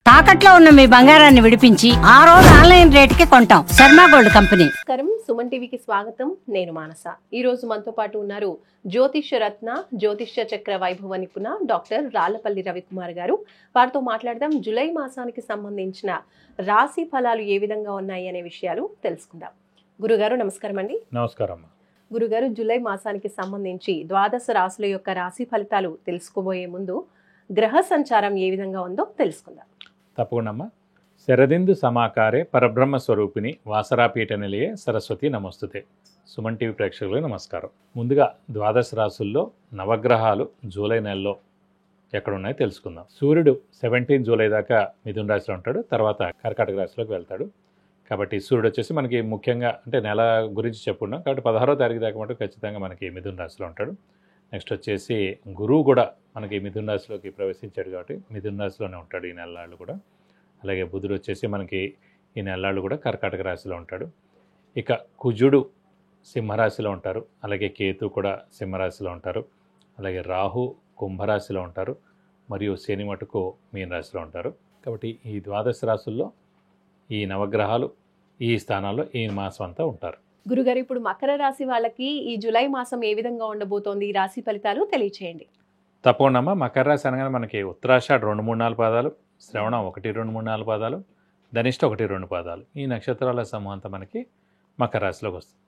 తాకట్లో ఉన్న మీ బంగారాన్ని విడిపించి ఆ రోజు ఆన్లైన్ రేటుకి కొంటాం. Sharma gold company. నమస్కారం, సుమన్ టీవీకి స్వాగతం. నేను మానస. ఈ రోజు మనతో పాటు ఉన్నారు జ్యోతిష్య రత్న, జ్యోతిష్య చక్ర వైభవ నిపుణ డాక్టర్ రాళ్లపల్లి రవికుమార్ గారు. వారితో మాట్లాడదాం. జూలై మాసానికి సంబంధించిన రాశి ఫలాలు ఏ విధంగా ఉన్నాయి అనే విషయాలు తెలుసుకుందాం. గురుగారు నమస్కారం అండి. నమస్కారం. గురుగారు, జూలై మాసానికి సంబంధించి ద్వాదశ రాశుల యొక్క రాశి ఫలితాలు తెలుసుకోబోయే ముందు గ్రహ సంచారం ఏ విధంగా ఉందో తెలుసుకుందాం. తప్పకుండా అమ్మా. శరదిందు సమాకారే పరబ్రహ్మ స్వరూపిణి వాసరాపీఠ నిలయే సరస్వతి నమస్తుతే. సుమన్ టీవీ ప్రేక్షకులకు నమస్కారం. ముందుగా ద్వాదశ రాశుల్లో నవగ్రహాలు జూలై నెలలో ఎక్కడున్నాయో తెలుసుకుందాం. సూర్యుడు 17 జూలై దాకా మిథున రాశిలో ఉంటాడు, తర్వాత కర్కాటక రాశిలోకి వెళ్తాడు. కాబట్టి సూర్యుడు వచ్చేసి మనకి ముఖ్యంగా అంటే నెల గురించి చెప్పుకున్నాం కాబట్టి 16వ తారీఖు దాకా మటు ఖచ్చితంగా మనకి మిథున రాశిలో ఉంటాడు. నెక్స్ట్ వచ్చేసి గురువు కూడా మనకి మిథున రాశిలోకి ప్రవేశించాడు కాబట్టి మిథున రాశిలోనే ఉంటాడు ఈ నెలలాళ్ళు కూడా. అలాగే బుధుడు వచ్చేసి మనకి ఈ నెలలాళ్ళు కూడా కర్కాటక రాశిలో ఉంటాడు. ఇక కుజుడు సింహరాశిలో ఉంటారు, అలాగే కేతు కూడా సింహరాశిలో ఉంటారు, అలాగే రాహు కుంభరాశిలో ఉంటారు, మరియు శని మటుకు మీన రాశిలో ఉంటారు. కాబట్టి ఈ ద్వాదశ రాశుల్లో ఈ నవగ్రహాలు ఈ స్థానాల్లో ఈ మాసం అంతా ఉంటారు. గురుగారు, ఇప్పుడు మకర రాశి వాళ్ళకి ఈ జూలై మాసం ఏ విధంగా ఉండబోతోంది, ఈ రాశి ఫలితాలు తెలియచేయండి. తప్పకుండా అమ్మా. మకర రాశి అనగానే మనకి ఉత్తరాషాఢ 2, 3, 4 పాదాలు, శ్రవణం 1, 2, 3, 4 పాదాలు, ధనిష్ట 1, 2 పాదాలు, ఈ నక్షత్రాల సమూహం అంతా మనకి మకర రాశిలోకి వస్తుంది.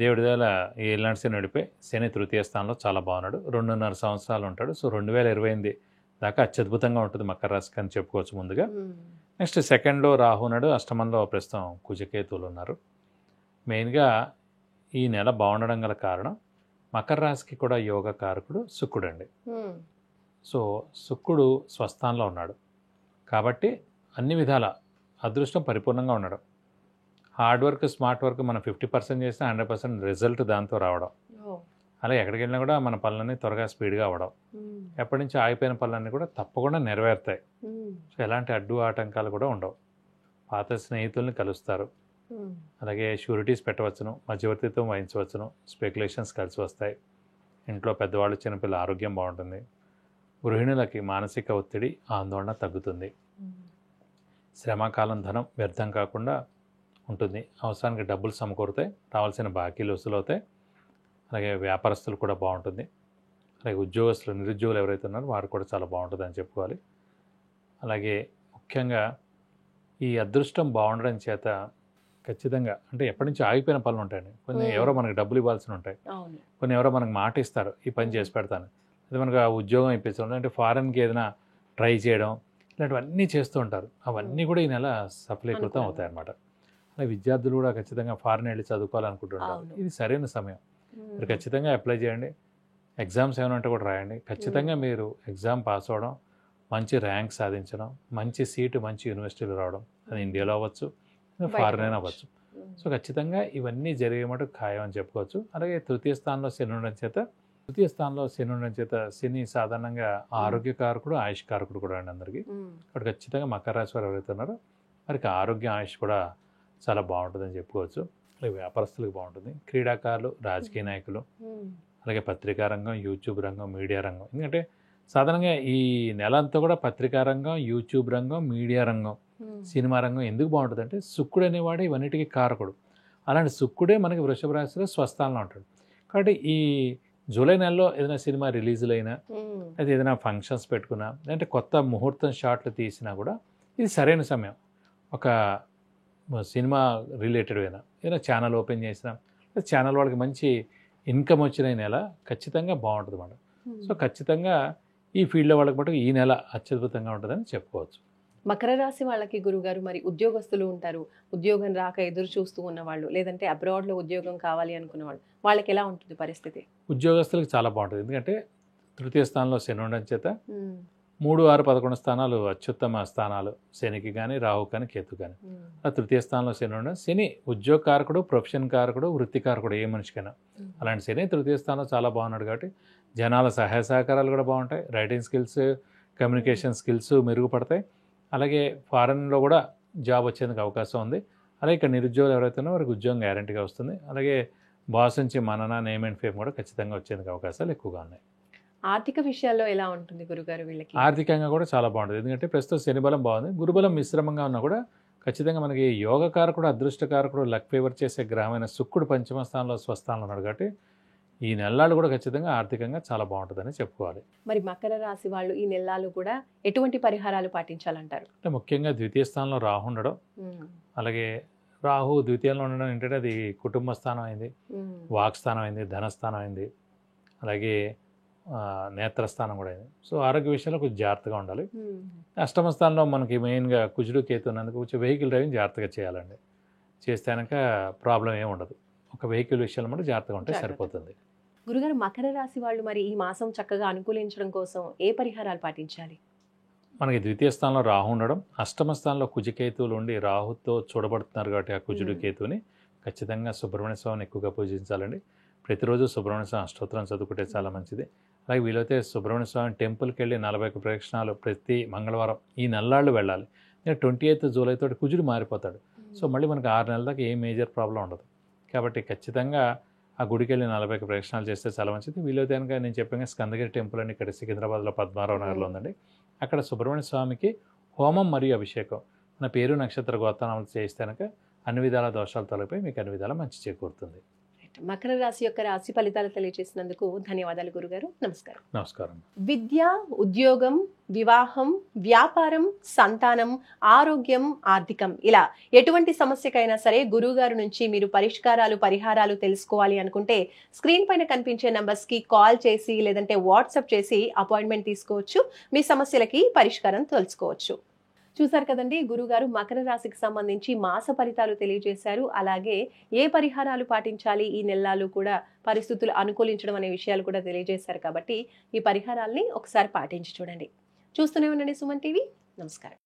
దేవుడి దేవాల ఈ ఏలినాటి శని నడిపే శని తృతీయ స్థానంలో చాలా బాగున్నాడు. 2.5 సంవత్సరాలు ఉంటాడు. సో 2028 దాకా అత్యద్భుతంగా ఉంటుంది మకర రాశికి అని చెప్పుకోవచ్చు ముందుగా. నెక్స్ట్ సెకండ్లో రాహు ఉన్నాడు, అష్టమంలో ప్రస్తుతం కుజకేతువులు ఉన్నారు. మెయిన్గా ఈ నెల బాగుండడం గల కారణం మకర రాశికి కూడా యోగ కారకుడు శుక్రుడు అండి. సో శుక్రుడు స్వస్థానంలో ఉన్నాడు కాబట్టి అన్ని విధాల అదృష్టం పరిపూర్ణంగా ఉండడం. హార్డ్ వర్క్, స్మార్ట్ వర్క్ మనం 50% చేసినా 100% రిజల్ట్ దాంతో రావడం. అలా ఎక్కడికి వెళ్ళినా కూడా మన పనులన్నీ త్వరగా స్పీడ్గా అవ్వడం. ఎప్పటి నుంచి ఆగిపోయిన పనులన్నీ కూడా తప్పకుండా నెరవేరుతాయి. సో ఎలాంటి అడ్డు ఆటంకాలు కూడా ఉండవు. పాత స్నేహితుల్ని కలుస్తారు, అలాగే షూరిటీస్ పెట్టవచ్చును, మధ్యవర్తిత్వం వహించవచ్చును, స్పెక్యులేషన్స్ కలిసి వస్తాయి. ఇంట్లో పెద్దవాళ్ళు చిన్నపిల్లల ఆరోగ్యం బాగుంటుంది. గృహిణులకి మానసిక ఒత్తిడి, ఆందోళన తగ్గుతుంది. శ్రమకాలం ధనం వ్యర్థం కాకుండా ఉంటుంది. అవసరానికి డబ్బులు సమకూరుతాయి, రావాల్సిన బాకీలు వసూలవుతాయి. అలాగే వ్యాపారస్తులు కూడా బాగుంటుంది. అలాగే ఉద్యోగస్తులు, నిరుద్యోగులు ఎవరైతే ఉన్నారో వారు కూడా చాలా బాగుంటుంది అని చెప్పుకోవాలి. అలాగే ముఖ్యంగా ఈ అదృష్టం బాగుండడం చేత ఖచ్చితంగా అంటే ఎప్పటి నుంచి ఆగిపోయిన పనులు ఉంటాయండి. కొన్ని ఎవరో మనకు డబ్బులు ఇవ్వాల్సి ఉంటాయి, కొన్ని ఎవరో మనకు మాట ఇస్తారు ఈ పని చేసి పెడతాను, అది మనకు ఆ ఉద్యోగం ఇప్పించడం, అంటే ఫారెన్కి ఏదైనా ట్రై చేయడం, ఇలాంటివన్నీ చేస్తూ ఉంటారు. అవన్నీ కూడా ఈ నెల సఫలీకృతం అవుతాయి అన్నమాట. అలాగే విద్యార్థులు కూడా ఖచ్చితంగా ఫారెన్ వెళ్ళి చదువుకోవాలనుకుంటుంటారు. ఇది సరైన సమయం. మీరు ఖచ్చితంగా అప్లై చేయండి. ఎగ్జామ్స్ ఏమైనా ఉంటే కూడా రాయండి. ఖచ్చితంగా మీరు ఎగ్జామ్ పాస్ అవ్వడం, మంచి ర్యాంక్ సాధించడం, మంచి సీటు మంచి యూనివర్సిటీలో రావడం, అది ఇండియాలో అవ్వచ్చు, ఫారెన్ అయినా అవ్వచ్చు. సో ఖచ్చితంగా ఇవన్నీ జరిగే మటుకు ఖాయం అని చెప్పుకోవచ్చు. అలాగే తృతీయ స్థానంలో శని ఉండడం చేత శని సాధారణంగా ఆరోగ్యకారకుడు, ఆయుష్కారకుడు కూడా అండి అందరికీ. కాబట్టి ఖచ్చితంగా మకర రాశి వారు ఎవరైతే ఉన్నారో వారికి ఆరోగ్య, ఆయుష్ కూడా చాలా బాగుంటుందని చెప్పుకోవచ్చు. అలాగే వ్యాపారస్తులకు బాగుంటుంది. క్రీడాకారులు, రాజకీయ నాయకులు, అలాగే పత్రికా రంగం, యూట్యూబ్ రంగం, మీడియా రంగం. ఎందుకంటే సాధారణంగా ఈ నెల అంతా కూడా పత్రికా రంగం, యూట్యూబ్ రంగం, మీడియా రంగం, సినిమా రంగం ఎందుకు బాగుంటుంది అంటే శుక్రుడు అనేవాడు ఇవన్నిటికీ కారకుడు. అలాంటి శుక్రుడే మనకి వృషభ రాశిలో స్వస్థానంలో ఉంటాడు. కాబట్టి ఈ జూలై నెలలో ఏదైనా సినిమా రిలీజులు అయినా, అయితే ఏదైనా ఫంక్షన్స్ పెట్టుకున్నా, లేదంటే కొత్త ముహూర్తం షాట్లు తీసినా కూడా ఇది సరైన సమయం. ఒక సినిమా రిలేటెడ్ అయినా ఏదైనా ఛానల్ ఓపెన్ చేసినా, ఛానల్ వాళ్ళకి మంచి ఇన్కమ్ వచ్చిన నెల ఖచ్చితంగా బాగుంటుంది అన్నమాట. సో ఖచ్చితంగా ఈ ఫీల్డ్లో వాళ్ళకి మటుకు ఈ నెల అత్యద్భుతంగా ఉంటుందని చెప్పుకోవచ్చు. మకర రాశి వాళ్ళకి గురుగారు, మరి ఉద్యోగస్తులు ఉంటారు, ఉద్యోగం రాక ఎదురు చూస్తూ ఉన్నవాళ్ళు, లేదంటే అబ్రాడ్లో ఉద్యోగం కావాలి అనుకున్న వాళ్ళు, వాళ్ళకి ఎలా ఉంటుంది పరిస్థితి? ఉద్యోగస్తులకు చాలా బాగుంటుంది. ఎందుకంటే తృతీయ స్థానంలో శని ఉండడం చేత 3, 6, 11 స్థానాలు అత్యుత్తమ స్థానాలు శనికి కానీ, రాహు కానీ, కేతు కానీ. ఆ తృతీయ స్థానంలో శని ఉండడం, శని ఉద్యోగ కారకుడు, ప్రొఫెషన్ కారకుడు, వృత్తి కారకుడు ఏ మనిషికైనా. అలాంటి శని తృతీయ స్థానంలో చాలా బాగున్నాడు కాబట్టి జనాల సహాయ సహకారాలు కూడా బాగుంటాయి. రైటింగ్ స్కిల్స్, కమ్యూనికేషన్ స్కిల్స్ మెరుగుపడతాయి. అలాగే ఫారెన్లో కూడా జాబ్ వచ్చేందుకు అవకాశం ఉంది. అలాగే ఇక్కడ నిరుద్యోగులు ఎవరైతే ఉన్నారో వారికి ఉద్యోగం గ్యారంటీగా వస్తుంది. అలాగే బాస్ నుంచి మనన, నేమ్ అండ్ ఫేమ్ కూడా ఖచ్చితంగా వచ్చేందుకు అవకాశాలు ఎక్కువగా ఉన్నాయి. ఆర్థిక విషయాల్లో ఎలా ఉంటుంది గురుగారు వీళ్ళకి? ఆర్థికంగా కూడా చాలా బాగుంటుంది. ఎందుకంటే ప్రస్తుతం శని బలం బాగుంది, గురుబలం మిశ్రమంగా ఉన్నా కూడా ఖచ్చితంగా మనకి యోగకారకుడు, అదృష్టకారకుడు, లక్ ఫేవర్ చేసే గ్రహమైన శుక్రుడు పంచమ స్థానంలో స్వస్థానంలో ఉన్నాడు కాబట్టి ఈ నెలలు కూడా ఖచ్చితంగా ఆర్థికంగా చాలా బాగుంటుందని చెప్పుకోవాలి. మరి మకర రాశి వాళ్ళు ఈ నెలలు కూడా ఎటువంటి పరిహారాలు పాటించాలంటారు? అంటే ముఖ్యంగా ద్వితీయ స్థానంలో రాహు ఉండడం, అలాగే రాహు ద్వితీయంలో ఉండడం ఏంటంటే అది కుటుంబ స్థానం అయింది, వాక్ స్థానం అయింది, ధనస్థానం అయింది, అలాగే నేత్రస్థానం కూడా అయింది. సో ఆరోగ్య విషయంలో కొంచెం జాగ్రత్తగా ఉండాలి. అష్టమ స్థానంలో మనకి మెయిన్గా కుజుడు కేతు ఉన్నందుకు కొంచెం వెహికల్ డ్రైవింగ్ జాగ్రత్తగా చేయాలండి. చేస్తే కనుక ప్రాబ్లం ఏమి ఉండదు. ఒక వెహికల్ విషయంలో కూడా జాగ్రత్తగా ఉంటే సరిపోతుంది. గురుగారు, మకర రాశి వాళ్ళు మరి ఈ మాసం చక్కగా అనుకూలించడం కోసం ఏ పరిహారాలు పాటించాలి? మనకి ద్వితీయ స్థానంలో రాహు ఉండడం, అష్టమ స్థానంలో కుజకేతువులు ఉండి రాహుతో చూడబడుతున్నారు కాబట్టి ఆ కుజుడు కేతువుని ఖచ్చితంగా సుబ్రహ్మణ్య స్వామిని ఎక్కువగా పూజించాలండి. ప్రతిరోజు సుబ్రహ్మణ్య స్వామి అష్టోత్తరం చదువుకుంటే చాలా మంచిది. అలాగే వీలైతే సుబ్రహ్మణ్య స్వామి టెంపుల్కి వెళ్ళి 41 ప్రదక్షిణాలు ప్రతి మంగళవారం ఈ నెలలాళ్ళు వెళ్ళాలి. 28th జూలై తోటి కుజుడు మారిపోతాడు. సో మళ్ళీ మనకి 6 నెలల దాకా ఏ మేజర్ ప్రాబ్లం ఉండదు. కాబట్టి ఖచ్చితంగా ఆ గుడికి వెళ్ళి 41 ప్రదక్షిణాలు చేస్తే చాలా మంచిది. వీలైతే కనుక నేను చెప్పాను స్కందగిరి టెంపుల్ అని ఇక్కడ సికింద్రాబాద్లో పద్మారావు నగర్లో ఉందండి. అక్కడ సుబ్రహ్మణ్య స్వామికి హోమం మరియు అభిషేకం మన పేరు నక్షత్ర గోత్రాలు చేస్తే కనుక అన్ని విధాల దోషాలు తొలగిపోయి మీకు అన్ని విధాల మంచి చేకూరుతుంది. మకర రాశి యొక్క రాశి ఫలితాలు తెలియజేసినందుకు ధన్యవాదాలు గురుగారు. నమస్కారం. నమస్కారం. విద్య, ఉద్యోగం, వివాహం, వ్యాపారం, సంతానం, ఆరోగ్యం, ఆర్థికం ఇలా ఎటువంటి సమస్యకైనా సరే గురువుగారు నుంచి మీరు పరిహారాలు తెలుసుకోవాలి అనుకుంటే స్క్రీన్ పైన కనిపించే నంబర్స్కి కాల్ చేసి లేదంటే వాట్సాప్ చేసి అపాయింట్మెంట్ తీసుకోవచ్చు. మీ సమస్యలకి పరిష్కారం తెలుసుకోవచ్చు. చూసారు కదండి, గురుగారు మకర రాశికి సంబంధించి మాస ఫలితాలు తెలియజేశారు. అలాగే ఏ పరిహారాలు పాటించాలి ఈ నెలలు కూడా పరిస్థితులు అనుకూలించడం అనే విషయాలు కూడా తెలియజేశారు. కాబట్టి ఈ పరిహారాల్ని ఒకసారి పాటించి చూడండి. చూస్తూనే ఉండండి సుమన్ టీవీ. నమస్కారం.